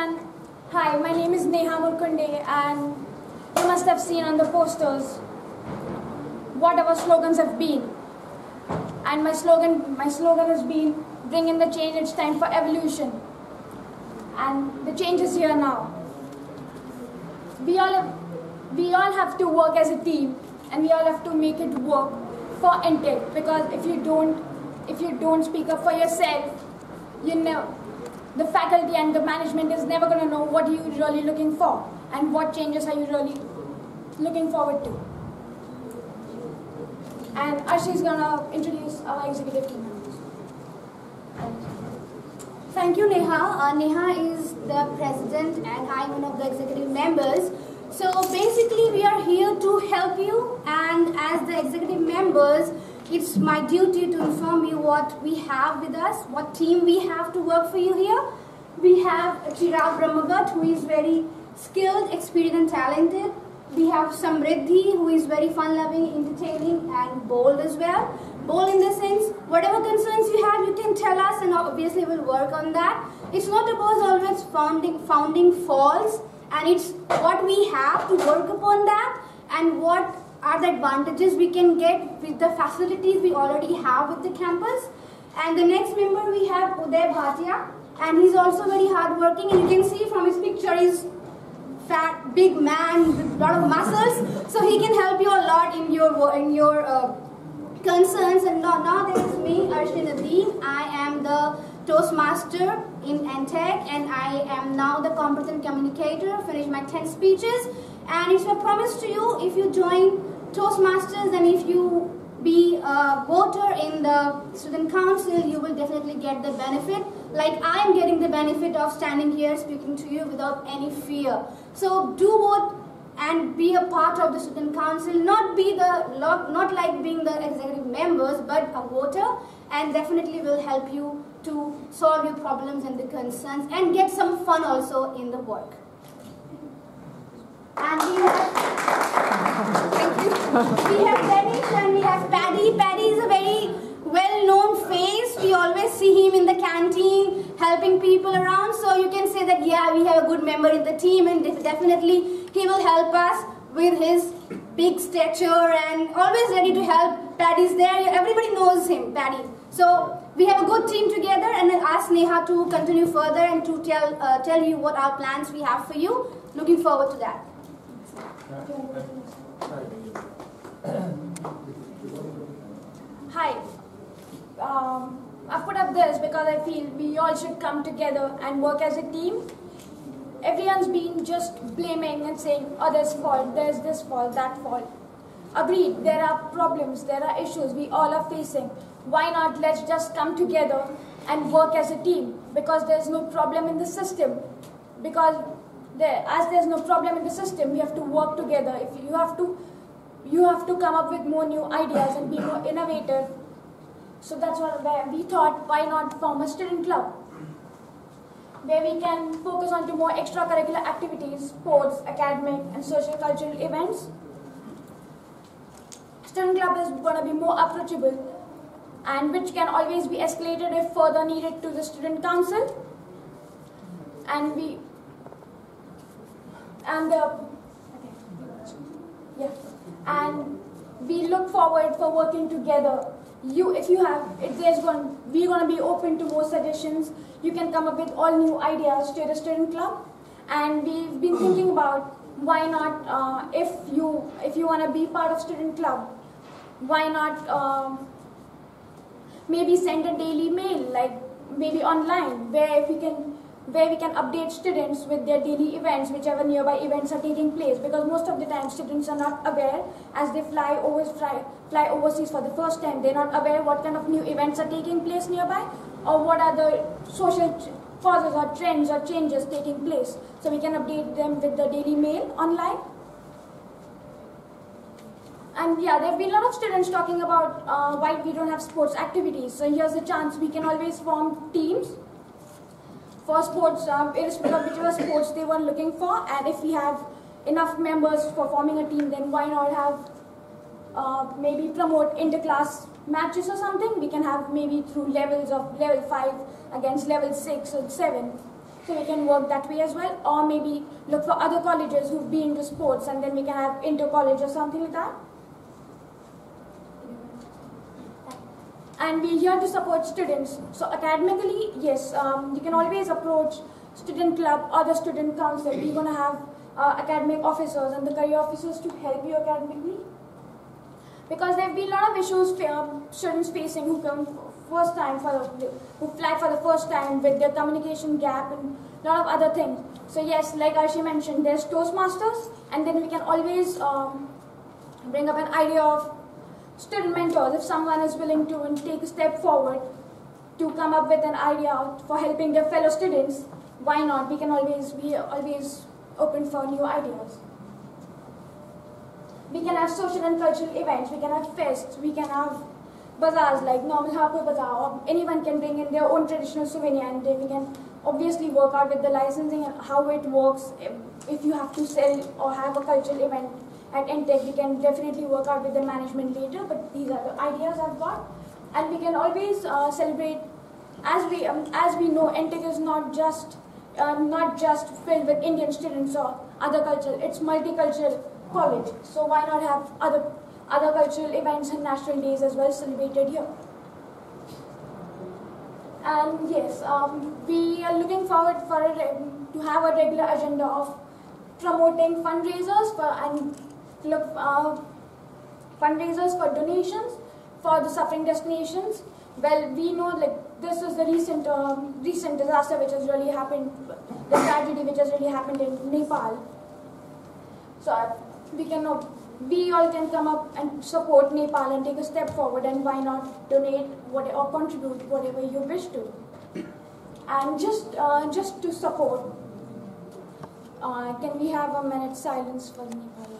everyone. Hi, my name is Neha Murkunde and you must have seen on the posters what our slogans have been. And my slogan has been, bring in the change, it's time for evolution. And the change is here now. We all have to work as a team and we all have to make it work for Intech, because if you don't speak up for yourself, you know, the faculty and the management is never going to know what you're really looking for and what changes are you really looking forward to. And Arshi is going to introduce our executive team members. Thank you, Neha. Neha is the president and I'm one of the executive members. So basically we are here to help you, and as the executive members, it's my duty to inform you what we have with us, what team we have to work for you here. We have Chirag Brahmagat, who is very skilled, experienced and talented. We have Samriddhi, who is very fun-loving, entertaining and bold as well. Bold in the sense, whatever concerns you have, you can tell us and obviously we'll work on that. It's not about always founding faults, and it's what we have to work upon that and what are the advantages we can get with the facilities we already have with the campus. And the next member we have Uday Bhatia, and he's also very hardworking, and you can see from his picture he's fat, big man with a lot of muscles, so he can help you a lot in your concerns. And now there is me, Arshi Nadeem. I am the Toastmaster in Intech, and I am now the competent communicator. Finished my 10 speeches, and it's my promise to you, if you join Toastmasters and if you be a voter in the student council, you will definitely get the benefit, like I am getting the benefit of standing here speaking to you without any fear. So do vote and be a part of the student council, not like being the executive members, but a voter, and definitely will help you to solve your problems and the concerns and get some fun also in the work. And we have Danish and we have Paddy. Paddy is a very well-known face. We always see him in the canteen helping people around. So you can say that, yeah, we have a good member in the team, and definitely he will help us with his big stature and always ready to help. Paddy's there. Everybody knows him, Paddy. So we have a good team together, and I'll ask Neha to continue further and to tell you what our plans we have for you. Looking forward to that. Hi. I've put up this because I feel we all should come together and work as a team. Everyone's been just blaming and saying, oh, there's fault, there's this fault, that fault. Agreed, there are problems, there are issues we all are facing. Why not let's just come together and work as a team? Because there's no problem in the system. Because as there's no problem in the system, we have to work together. If you have to come up with more new ideas and be more innovative. So that's where we thought, why not form a student club, where we can focus on to more extracurricular activities, sports, academic and social cultural events. Student club is going to be more approachable, and which can always be escalated if further needed to the student council. And we look forward for working together. We're going to be open to more suggestions. You can come up with all new ideas to the student club, and we've been thinking about why not, if you want to be part of student club, why not maybe send a daily mail, like maybe online, where we can update students with their daily events, whichever nearby events are taking place, because most of the time students are not aware, as they fly overseas for the first time. They're not aware what kind of new events are taking place nearby, or what are the social causes or trends or changes taking place. So we can update them with the daily mail online. And yeah, there have been a lot of students talking about why we don't have sports activities. So here's a chance. We can always form teams for sports, irrespective of whichever sports they were looking for. And if we have enough members for forming a team, then why not have maybe promote inter-class matches or something. We can have maybe through levels of level 5 against level 6 or 7. So we can work that way as well, or maybe look for other colleges who've been into sports, and then we can have inter-college or something like that. And we're here to support students. So academically, yes, you can always approach student club or the student council. We're going to have academic officers and the career officers to help you academically. Because there have been a lot of issues students facing who come first time who fly for the first time with their communication gap and a lot of other things. So yes, like Arshi mentioned, there's Toastmasters, and then we can always bring up an idea of student mentors. If someone is willing to take a step forward to come up with an idea for helping their fellow students, why not? We can always be open for new ideas. We can have social and cultural events, we can have fests, we can have bazaars like normal Harper Bazaar, or anyone can bring in their own traditional souvenir, and then we can obviously work out with the licensing and how it works. If you have to sell or have a cultural event at NTech, we can definitely work out with the management later, but these are the ideas I've got. And we can always celebrate, as we know, NTech is not just filled with Indian students or other culture, it's multicultural college. So why not have other cultural events and national days as well celebrated here? And yes, we are looking forward to have a regular agenda of promoting fundraisers fundraisers for donations for the suffering destinations. Well, we know like this is the recent disaster which has really happened, the tragedy which has really happened in Nepal. So we all can come up and support Nepal and take a step forward, and why not donate or contribute whatever you wish to. And just to support, can we have a minute's silence for Nepal?